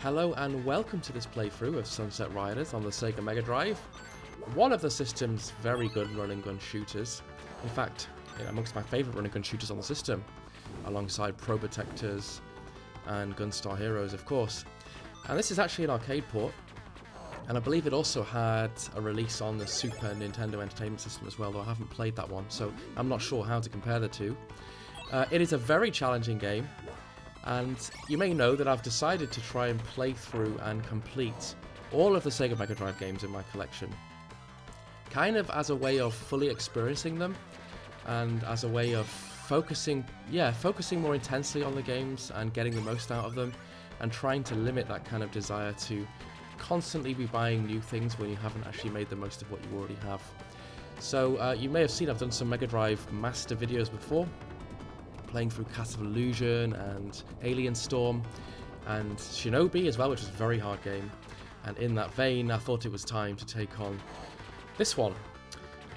Hello and welcome to this playthrough of Sunset Riders on the Sega Megadrive, one of the system's very good run-and-gun shooters. In fact, amongst my favourite run-and-gun shooters on the system, alongside Probotectors and Gunstar Heroes, of course. And this is actually an arcade port, and I believe it also had a release on the Super Nintendo Entertainment System as well, though I haven't played that one, so I'm not sure how to compare the two. It is a very challenging game, and you may know that I've decided to try and play through and complete all of the Sega Mega Drive games in my collection. Kind of as a way of fully experiencing them, and as a way of focusing more intensely on the games and getting the most out of them, and trying to limit that kind of desire to constantly be buying new things when you haven't actually made the most of what you already have. So you may have seen I've done some Mega Drive Master videos before, playing through Castle of Illusion and Alien Storm and Shinobi as well, which is a very hard game. And in that vein, I thought it was time to take on this one.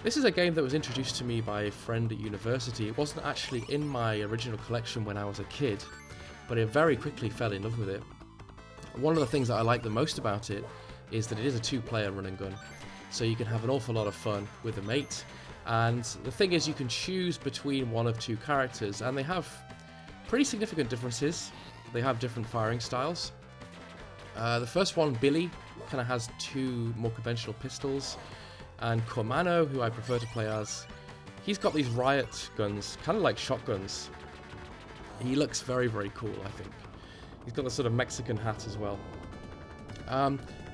This is a game that was introduced to me by a friend at university. It wasn't actually in my original collection when I was a kid, but I very quickly fell in love with it. One of the things that I like the most about it is that it is a two-player run and gun, so you can have an awful lot of fun with a mate. And the thing is, you can choose between one of two characters, and they have pretty significant differences. They have different firing styles. The first one, Billy, kind of has two more conventional pistols, and Cormano, who I prefer to play as, he's got these riot guns, kind of like shotguns. He looks very, very cool, I think. He's got a sort of Mexican hat as well.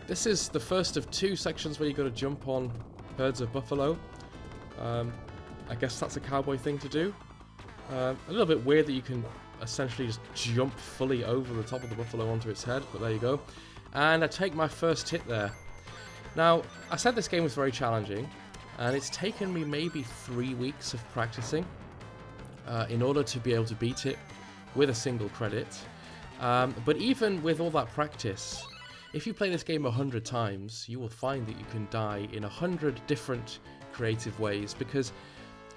This is the first of two sections where you've got to jump on herds of buffalo. I guess that's a cowboy thing to do. A little bit weird that you can essentially just jump fully over the top of the buffalo onto its head, but there you go. And I take my first hit there. Now, I said this game was very challenging, and it's taken me maybe 3 weeks of practicing in order to be able to beat it with a single credit. But even with all that practice, if you play this game 100 times, you will find that you can die in 100 different creative ways, because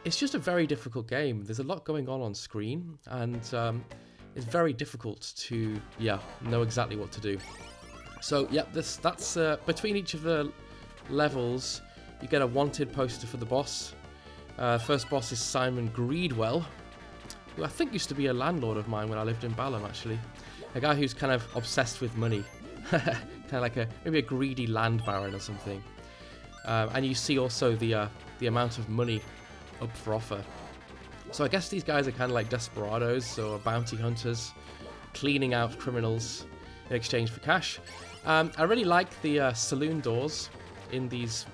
it's just a very difficult game. There's a lot going on screen, and it's very difficult to know exactly what to do. So that's between each of the levels you get a wanted poster for the boss. First boss is Simon Greedwell, who I think used to be a landlord of mine when I lived in Balham, actually. A guy who's kind of obsessed with money. Kind of like maybe a greedy land baron or something. And you see also the amount of money up for offer. So I guess these guys are kind of like desperados or bounty hunters, cleaning out criminals in exchange for cash. I really like the saloon doors in these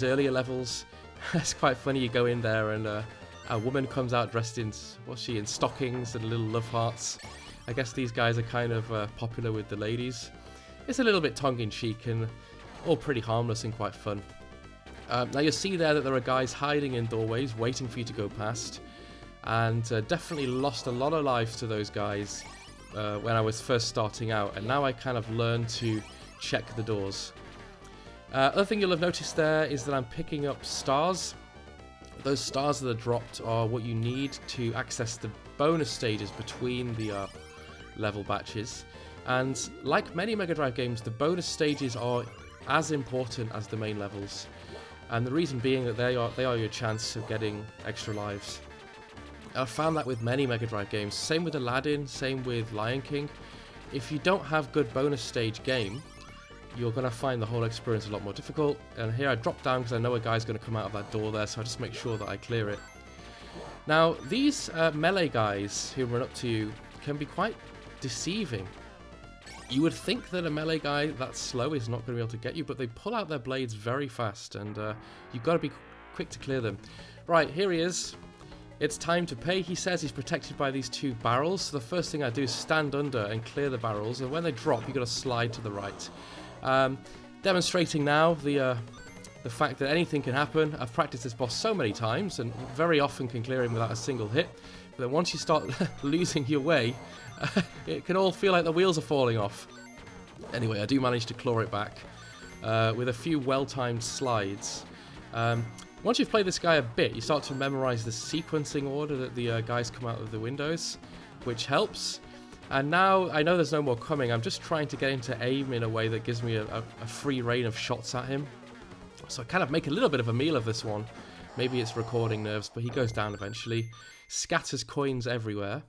earlier levels. It's quite funny. You go in there and a woman comes out dressed in, what's she, in stockings and little love hearts. I guess these guys are kind of popular with the ladies. It's a little bit tongue-in-cheek and all pretty harmless and quite fun. Now you'll see there that there are guys hiding in doorways waiting for you to go past, and definitely lost a lot of life to those guys when I was first starting out, and now I kind of learned to check the doors. Other thing you'll have noticed there is that I'm picking up stars. Those stars that are dropped are what you need to access the bonus stages between the level batches. And like many Mega Drive games, the bonus stages are as important as the main levels. And the reason being that they are your chance of getting extra lives. I've found that with many Mega Drive games. Same with Aladdin, same with Lion King. If you don't have good bonus stage game, you're going to find the whole experience a lot more difficult. And here I drop down because I know a guy's going to come out of that door there, so I just make sure that I clear it. Now, these melee guys who run up to you can be quite deceiving. You would think that a melee guy that's slow is not going to be able to get you, but they pull out their blades very fast, and you've got to be quick to clear them. Right, here he is. It's time to pay, he says. He's protected by these two barrels, so the first thing I do is stand under and clear the barrels, and when they drop, you've got to slide to the right. Demonstrating now the fact that anything can happen. I've practiced this boss so many times, and very often can clear him without a single hit. But then once you start losing your way, it can all feel like the wheels are falling off. Anyway, I do manage to claw it back with a few well-timed slides. Once you've played this guy a bit, you start to memorize the sequencing order that the guys come out of the windows, which helps. And now I know there's no more coming. I'm just trying to get him to aim in a way that gives me a free reign of shots at him. So I kind of make a little bit of a meal of this one. Maybe it's recording nerves, but he goes down eventually. Scatters coins everywhere.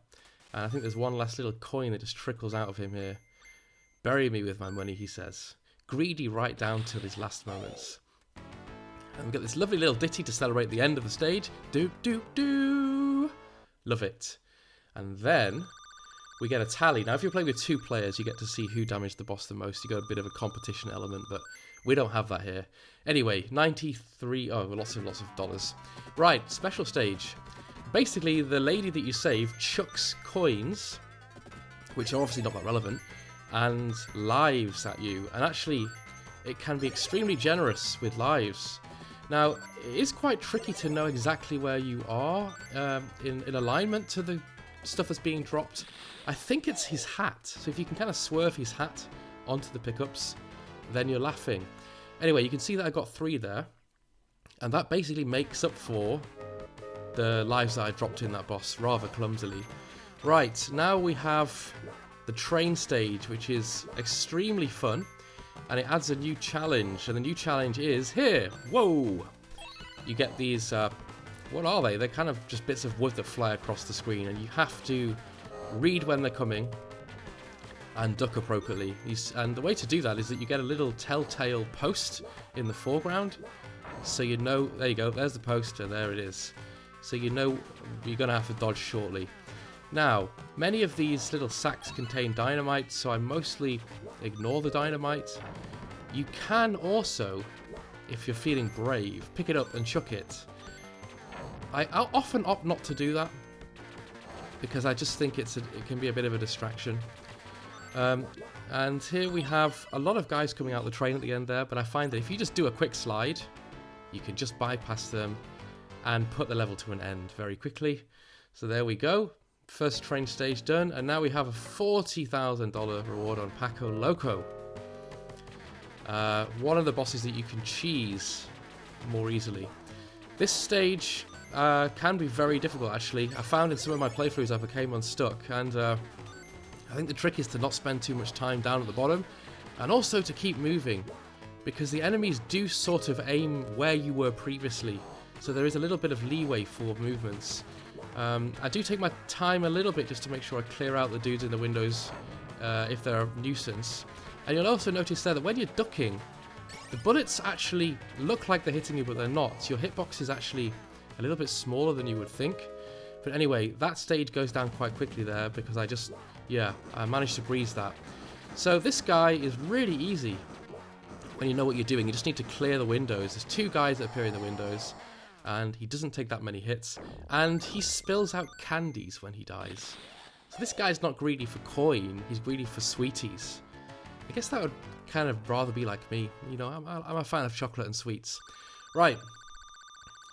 And I think there's one last little coin that just trickles out of him here. Bury me with my money, he says. Greedy right down till his last moments. And we've got this lovely little ditty to celebrate the end of the stage. Do, do, do. Love it. And then we get a tally. Now, if you're playing with 2 players, you get to see who damaged the boss the most. You got a bit of a competition element, but we don't have that here. Anyway, 93... Oh, lots of dollars. Right, special stage. Basically, the lady that you save chucks coins, which are obviously not that relevant, and lives at you. And actually, it can be extremely generous with lives. Now, it is quite tricky to know exactly where you are in alignment to the stuff that's being dropped. I think it's his hat. So if you can kind of swerve his hat onto the pickups, then you're laughing. Anyway, you can see that I got 3 there. And that basically makes up for the lives that I dropped in that boss rather clumsily. Right, now we have the train stage, which is extremely fun. And it adds a new challenge. And the new challenge is here. Whoa! You get these... what are they? They're kind of just bits of wood that fly across the screen. And you have to read when they're coming and duck appropriately. And the way to do that is that you get a little telltale post in the foreground. So you know... There you go. There's the post. And there it is. So you know you're going to have to dodge shortly. Now, many of these little sacks contain dynamite, so I mostly ignore the dynamite. You can also, if you're feeling brave, pick it up and chuck it. I'll often opt not to do that, because I just think it can be a bit of a distraction. And here we have a lot of guys coming out the train at the end there, but I find that if you just do a quick slide, you can just bypass them and put the level to an end very quickly. So there we go. First train stage done, and now we have a $40,000 reward on Paco Loco. One of the bosses that you can cheese more easily. This stage can be very difficult, actually. I found in some of my playthroughs I became unstuck, and I think the trick is to not spend too much time down at the bottom, and also to keep moving, because the enemies do sort of aim where you were previously, so there is a little bit of leeway for movements. I do take my time a little bit just to make sure I clear out the dudes in the windows if they're a nuisance. And you'll also notice there that when you're ducking, the bullets actually look like they're hitting you, but they're not. Your hitbox is actually a little bit smaller than you would think. But anyway, that stage goes down quite quickly there because I managed to breeze that. So this guy is really easy when you know what you're doing. You just need to clear the windows. There's 2 guys that appear in the windows, and he doesn't take that many hits, and he spills out candies when he dies. So this guy's not greedy for coin, he's greedy for sweeties. I guess that would kind of rather be like me. You know, I'm a fan of chocolate and sweets. Right,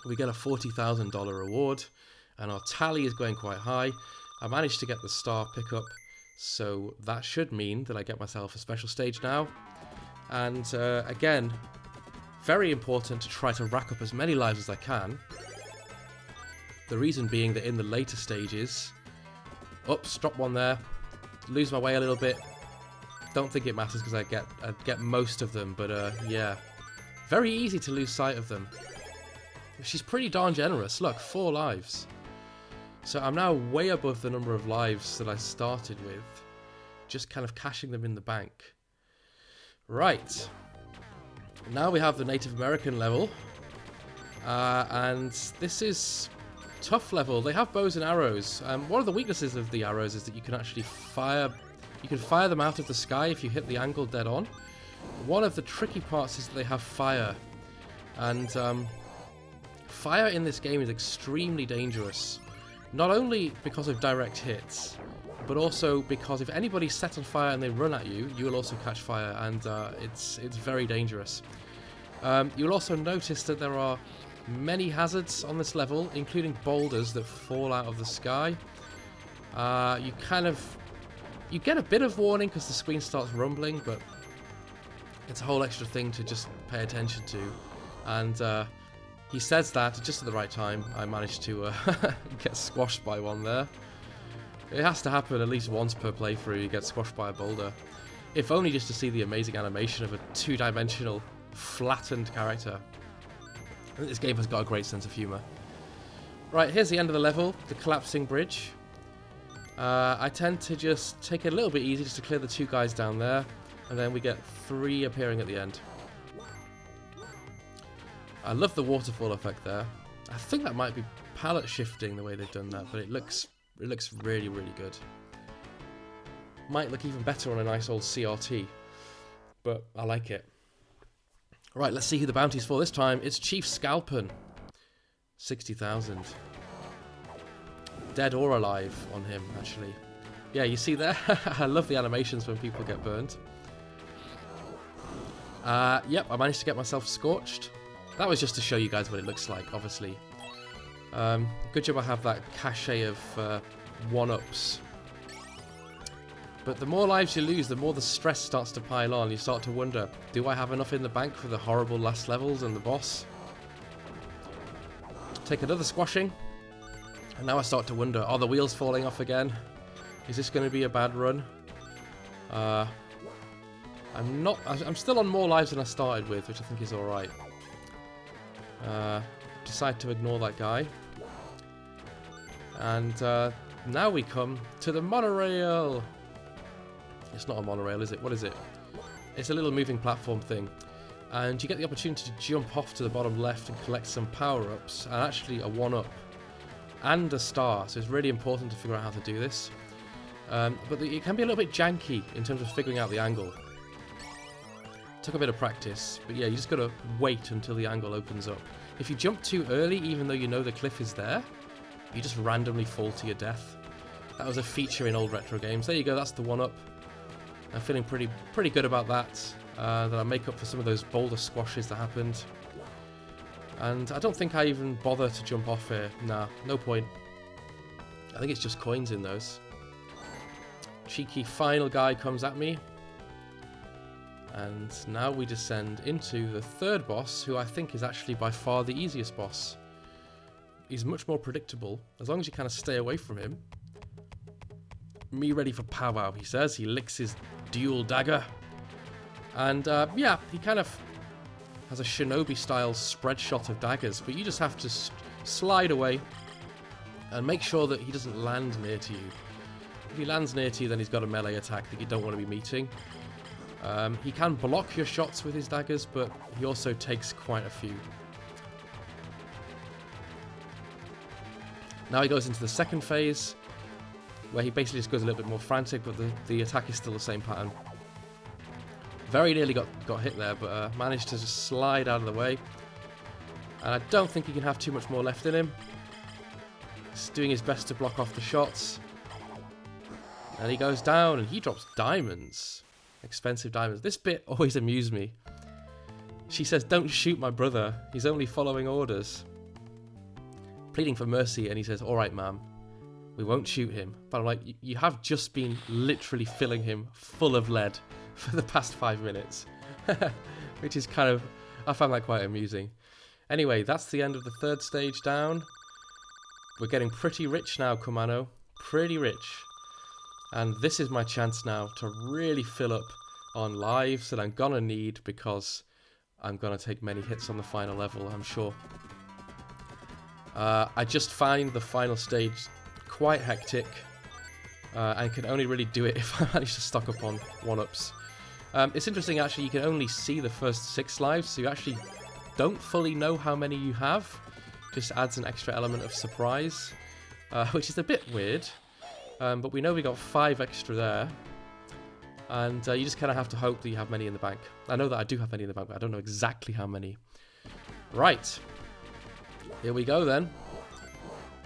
we get a $40,000 reward, and our tally is going quite high. I managed to get the star pickup, so that should mean that I get myself a special stage now. And again, very important to try to rack up as many lives as I can. The reason being that in the later stages... Oops, drop one there. Lose my way a little bit. Don't think it matters because I get most of them, but yeah. Very easy to lose sight of them. She's pretty darn generous. Look, 4 lives. So I'm now way above the number of lives that I started with. Just kind of cashing them in the bank. Right. Now we have the Native American level, and this is tough level. They have bows and arrows. One of the weaknesses of the arrows is that you can actually fire. You can fire them out of the sky if you hit the angle dead on. One of the tricky parts is that they have fire, and fire in this game is extremely dangerous. Not only because of direct hits, but also because if anybody's set on fire and they run at you, you will also catch fire, and it's very dangerous. You'll also notice that there are many hazards on this level, including boulders that fall out of the sky. You get a bit of warning because the screen starts rumbling, but it's a whole extra thing to just pay attention to. And he says that just at the right time. I managed to get squashed by one there. It has to happen at least once per playthrough. You get squashed by a boulder. If only just to see the amazing animation of a two-dimensional, flattened character. I think this game has got a great sense of humour. Right, here's the end of the level, the collapsing bridge. I tend to just take it a little bit easy just to clear the two guys down there. And then we get 3 appearing at the end. I love the waterfall effect there. I think that might be palette shifting the way they've done that, but it looks really, really good. Might look even better on a nice old CRT, but I like it. Right, let's see who the bounty's for this time. It's Chief Scalpin. 60,000. Dead or alive on him, actually. Yeah, you see there? I love the animations when people get burned. Yep, I managed to get myself scorched. That was just to show you guys what it looks like, obviously. Good job I have that cachet of 1-ups. But the more lives you lose, the more the stress starts to pile on. You start to wonder, do I have enough in the bank for the horrible last levels and the boss? Take another squashing. And now I start to wonder, are the wheels falling off again? Is this going to be a bad run? I'm still on more lives than I started with, which I think is alright. Decide to ignore that guy. And now we come to the monorail. It's not a monorail, is it? What is it? It's a little moving platform thing. And you get the opportunity to jump off to the bottom left and collect some power-ups, and actually a 1-up and a star. So it's really important to figure out how to do this. But it can be a little bit janky in terms of figuring out the angle. Took a bit of practice, but yeah, you just gotta wait until the angle opens up. If you jump too early, even though you know the cliff is there, you just randomly fall to your death. That was a feature in old retro games. There you go, that's the 1-up. I'm feeling pretty good about that. That I make up for some of those boulder squashes that happened. And I don't think I even bother to jump off here. Nah, no point. I think it's just coins in those. Cheeky final guy comes at me. And now we descend into the third boss, who I think is actually by far the easiest boss. He's much more predictable, as long as you kind of stay away from him. Me ready for powwow, he says. He licks his dual dagger. And yeah, he kind of has a shinobi-style spread shot of daggers, but you just have to slide away and make sure that he doesn't land near to you. If he lands near to you, then he's got a melee attack that you don't want to be meeting. He can block your shots with his daggers, but he also takes quite a few. Now he goes into the second phase, where he basically just goes a little bit more frantic, but the attack is still the same pattern. Very nearly got hit there, but managed to just slide out of the way. And I don't think he can have too much more left in him. He's doing his best to block off the shots. And he goes down, and he drops diamonds. Expensive diamonds. This bit always amused me. She says, "Don't shoot my brother. He's only following orders." Pleading for mercy, and he says, "All right, ma'am. We won't shoot him." But I'm like, you have just been literally filling him full of lead for the past 5 minutes. Which is kind of, I found that quite amusing. Anyway, that's the end of the third stage down. We're getting pretty rich now, Kumano. Pretty rich. And this is my chance now to really fill up on lives that I'm gonna need, because I'm gonna take many hits on the final level, I'm sure. I just find the final stage quite hectic, and can only really do it if I manage to stock up on 1-ups. It's interesting, actually, you can only see the first 6 lives, so you actually don't fully know how many you have. Just adds an extra element of surprise, which is a bit weird. But we know we got 5 extra there, and you just kind of have to hope that you have many in the bank. I know that I do have many in the bank, but I don't know exactly how many. Right, here we go then.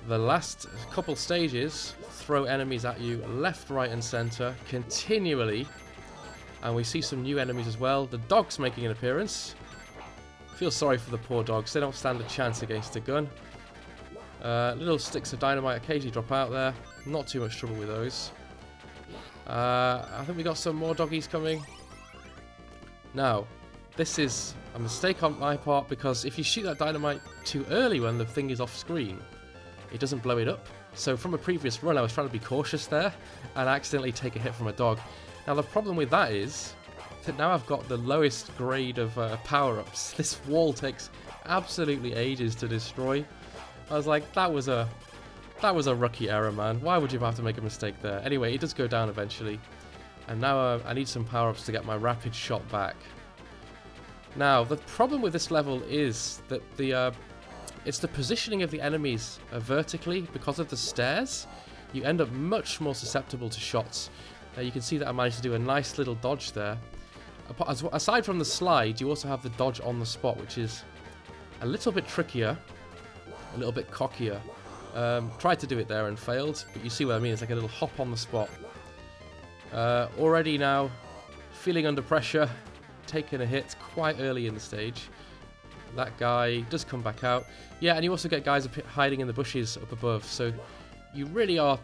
The last couple stages throw enemies at you left, right and centre continually, and we see some new enemies as well. The dogs making an appearance. Feel sorry for the poor dogs, they don't stand a chance against a gun. Little sticks of dynamite occasionally drop out there. Not too much trouble with those. I think we got some more doggies coming. Now, this is a mistake on my part, because if you shoot that dynamite too early when the thing is off screen, it doesn't blow it up. So from a previous run, I was trying to be cautious there and accidentally take a hit from a dog. Now the problem with that is that now I've got the lowest grade of power-ups. This wall takes absolutely ages to destroy. I was like, that was a rookie error, man. Why would you have to make a mistake there? Anyway, it does go down eventually. And now I need some power-ups to get my rapid shot back. Now, the problem with this level is that it's the positioning of the enemies vertically because of the stairs. You end up much more susceptible to shots. You can see that I managed to do a nice little dodge there. Aside from the slide, you also have the dodge on the spot, which is a little bit trickier, a little bit cockier. Tried to do it there and failed, but you see what I mean. It's like a little hop on the spot. Already now feeling under pressure, taking a hit quite early in the stage. That guy does come back out. Yeah, and you also get guys hiding in the bushes up above, so you really are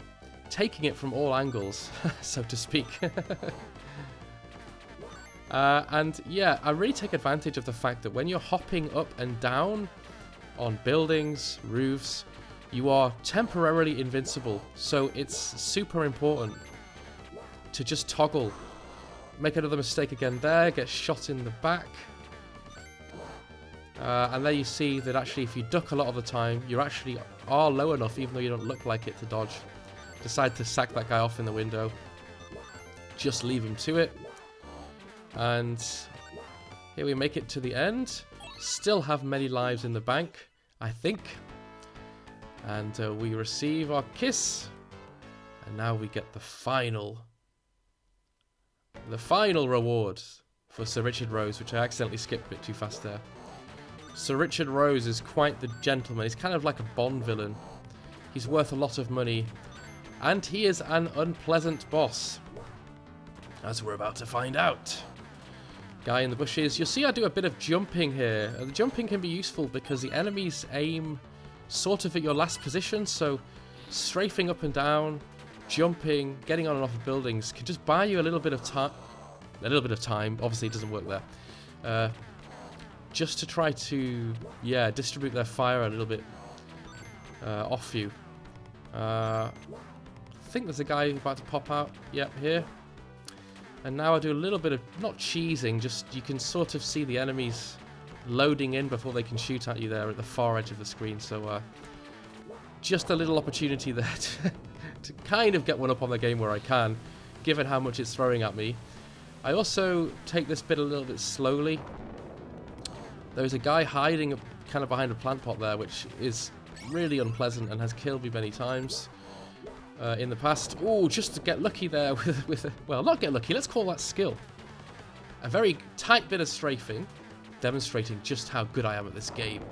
taking it from all angles, so to speak. And yeah, I really take advantage of the fact that when you're hopping up and down on buildings, roofs, you are temporarily invincible, so it's super important to just toggle. Make another mistake again there, get shot in the back. And there you see that actually if you duck a lot of the time, you actually are low enough, even though you don't look like it, to dodge. Decide to sack that guy off in the window. Just leave him to it. And here we make it to the end. Still have many lives in the bank, I think. And we receive our kiss. And now we get the final reward for Sir Richard Rose, which I accidentally skipped a bit too fast there. Sir Richard Rose is quite the gentleman. He's kind of like a Bond villain. He's worth a lot of money. And he is an unpleasant boss, as we're about to find out. Guy in the bushes. You'll see I do a bit of jumping here. The jumping can be useful because the enemies aim sort of at your last position, so strafing up and down, jumping, getting on and off of buildings can just buy you a little bit of time. Obviously, it doesn't work there. Just to try to, yeah, distribute their fire a little bit off you. I think there's a guy about to pop out. Yep, here. And now I do a little bit of, not cheesing, just you can sort of see the enemies loading in before they can shoot at you there at the far edge of the screen. So just a little opportunity there to kind of get one up on the game where I can, given how much it's throwing at me. I also take this bit a little bit slowly. There's a guy hiding kind of behind a plant pot there, which is really unpleasant and has killed me many times in the past. Oh, just to get lucky there with well, not get lucky, let's call that skill. A very tight bit of strafing, demonstrating just how good I am at this game.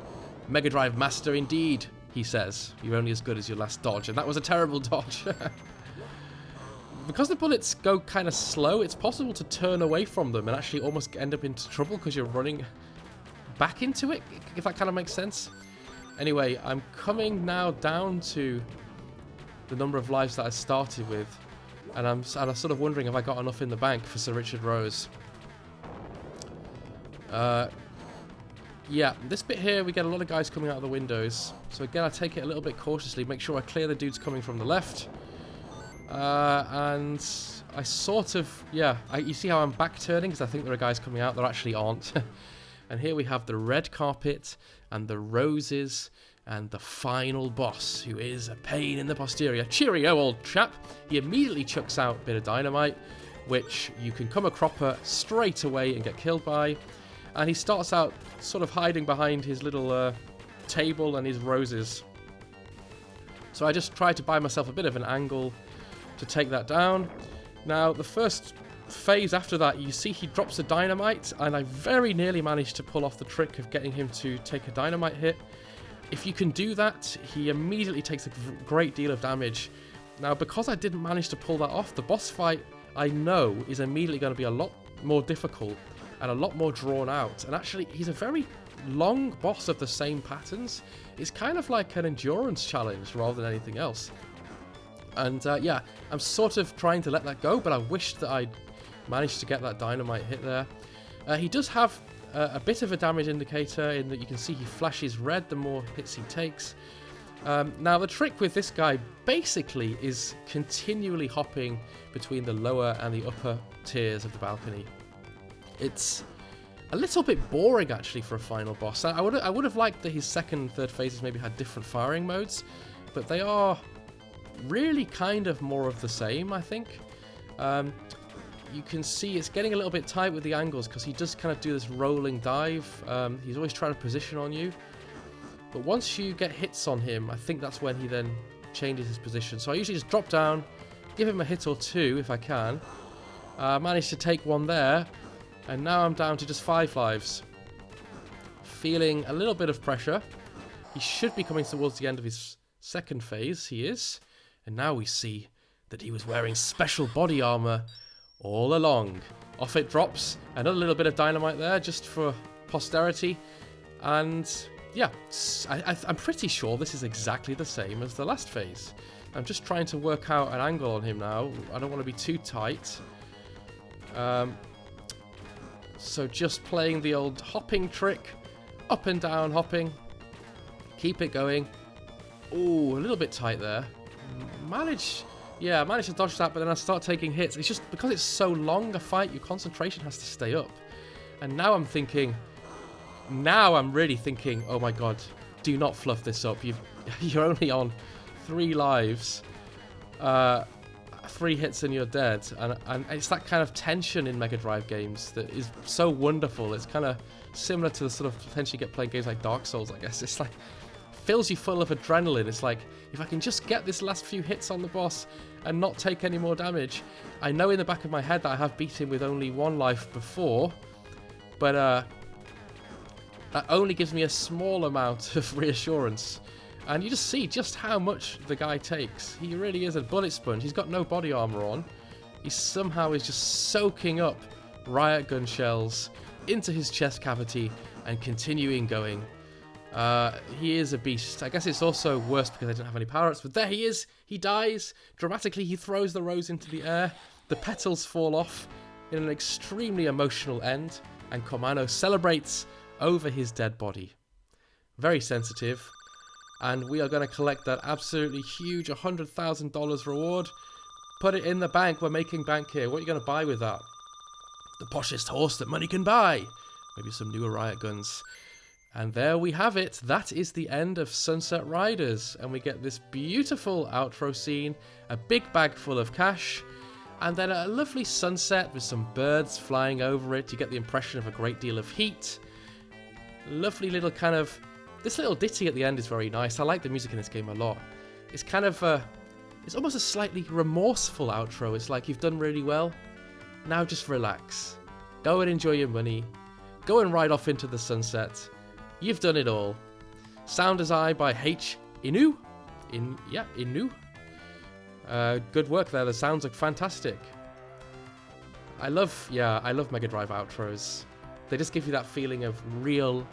Megadrive master indeed, he says. You're only as good as your last dodge, and that was a terrible dodge. Because the bullets go kind of slow, it's possible to turn away from them and actually almost end up into trouble because you're running back into it, if that kind of makes sense. Anyway, I'm coming now down to the number of lives that I started with, and I'm sort of wondering if I got enough in the bank for Sir Richard Rose. Yeah, this bit here, we get a lot of guys coming out of the windows. So again, I take it a little bit cautiously, make sure I clear the dudes coming from the left. And I sort of, yeah, you see how I'm back turning because I think there are guys coming out. There actually aren't. And here we have the red carpet and the roses and the final boss, who is a pain in the posterior. Cheerio, old chap. He immediately chucks out a bit of dynamite, which you can come a cropper straight away and get killed by. And he starts out sort of hiding behind his little table and his roses. So I just try to buy myself a bit of an angle to take that down. Now, the first phase after that, you see he drops a dynamite, and I very nearly managed to pull off the trick of getting him to take a dynamite hit. If you can do that, he immediately takes a great deal of damage. Now, because I didn't manage to pull that off, the boss fight, I know, is immediately going to be a lot more difficult and a lot more drawn out. And actually, he's a very long boss of the same patterns. It's kind of like an endurance challenge rather than anything else. And yeah, I'm sort of trying to let that go, but I wish that I'd managed to get that dynamite hit there. He does have a bit of a damage indicator in that you can see he flashes red the more hits he takes. Now the trick with this guy basically is continually hopping between the lower and the upper tiers of the balcony. It's a little bit boring actually for a final boss. I would have liked that his second and third phases maybe had different firing modes, but they are really kind of more of the same, I think. You can see it's getting a little bit tight with the angles because he does kind of do this rolling dive. He's always trying to position on you. But once you get hits on him, I think that's when he then changes his position. So I usually just drop down, give him a hit or two if I can. Managed to take one there, and now I'm down to just 5 lives. Feeling a little bit of pressure. He should be coming towards the end of his second phase. He is. And now we see that he was wearing special body armor all along. Off it drops. Another little bit of dynamite there just for posterity. And yeah, I'm pretty sure this is exactly the same as the last phase. I'm just trying to work out an angle on him now. I don't want to be too tight. So just playing the old hopping trick. Up and down hopping. Keep it going. Ooh, a little bit tight there. I managed to dodge that, but then I start taking hits. It's just because it's so long a fight, your concentration has to stay up. And now I'm really thinking, oh my god, do not fluff this up. You're only on 3 lives, 3 hits and you're dead. And it's that kind of tension in Megadrive games that is so wonderful. It's kind of similar to the sort of tension you get playing games like Dark Souls, I guess. It's like, fills you full of adrenaline. It's like, if I can just get this last few hits on the boss and not take any more damage. I know in the back of my head that I have beat him with only 1 life before, but that only gives me a small amount of reassurance. And you just see just how much the guy takes. He really is a bullet sponge. He's got no body armor on. He somehow is just soaking up riot gun shells into his chest cavity and continuing going. He is a beast. I guess it's also worse because I didn't have any power-ups, but there he is. He dies. Dramatically, he throws the rose into the air. The petals fall off in an extremely emotional end, and Komano celebrates over his dead body. Very sensitive. And we are going to collect that absolutely huge $100,000 reward. Put it in the bank. We're making bank here. What are you going to buy with that? The poshest horse that money can buy. Maybe some newer riot guns. And there we have it. That is the end of Sunset Riders. And we get this beautiful outro scene, a big bag full of cash, and then a lovely sunset with some birds flying over it. You get the impression of a great deal of heat. Lovely little kind of... This little ditty at the end is very nice. I like the music in this game a lot. It's kind of it's almost a slightly remorseful outro. It's like, you've done really well. Now just relax. Go and enjoy your money. Go and ride off into the sunset. You've done it all. Sound design by H. Inu. Inu. Good work there. The sounds are fantastic. I love Megadrive outros. They just give you that feeling of real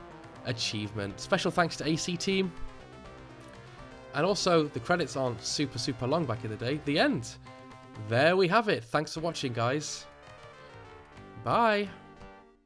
achievement. Special thanks to AC Team. And also, the credits aren't super long back in the day. The end. There we have it. Thanks for watching, guys. Bye.